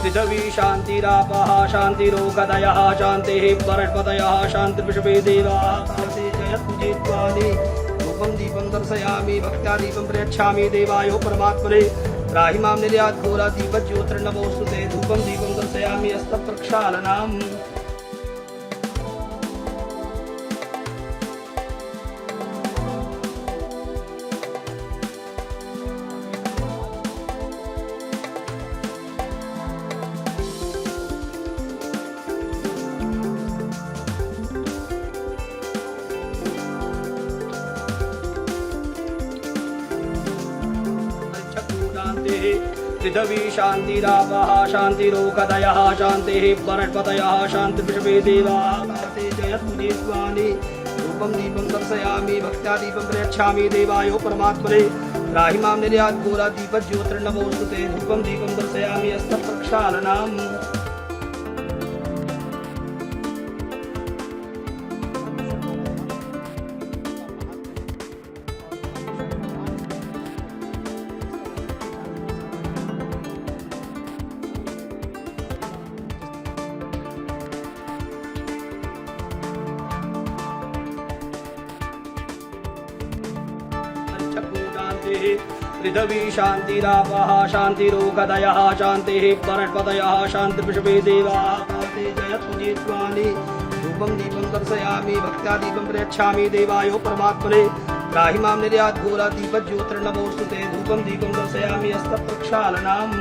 पृथ्वी शांतिरापः शांतिरोगदयः शांतिः बृहस्पतयः शांतिर्विश्वे देवाः शान्ति जयत्पुजित्वानि धूपं दीपं दर्शयामि भक्त्या दीपं प्रयच्छामि देवायो परमात्मने त्राहि मां निर्यात् घोरा दीपज्योतिर्नमोऽस्तुते धूपं दीपं दर्शयामि हस्तप्रक्षालनम् पृथ्वी शांतिरापः शांतिरोगदयः शांतिः बृहस्पतयः शांतिर्विश्वे देवाः शान्ति जयत्पुजित्वानि धूपं दीपं दर्शयामि भक्त्या दीपं प्रयच्छामि देवायो परमात्मने त्राहि मां निर्यात् घोरा दीपज्योतिर्नमोऽस्तुते धूपं दीपं दर्शयामि हस्तप्रक्षालनम् पृथ्वी शांतिरापः शांतिरोगदयः शांतिः बृहस्पतयः शांतिर्विश्वे देवाः शान्ति जयत्पुजित्वानि धूपं दीपं दर्शयामि भक्त्या दीपं प्रयच्छामि देवायो परमात्मने त्राहि मां निर्यात् घोरा दीपज्योतिर्नमोऽस्तुते धूपं दीपं दर्शयामि हस्तप्रक्षालनम्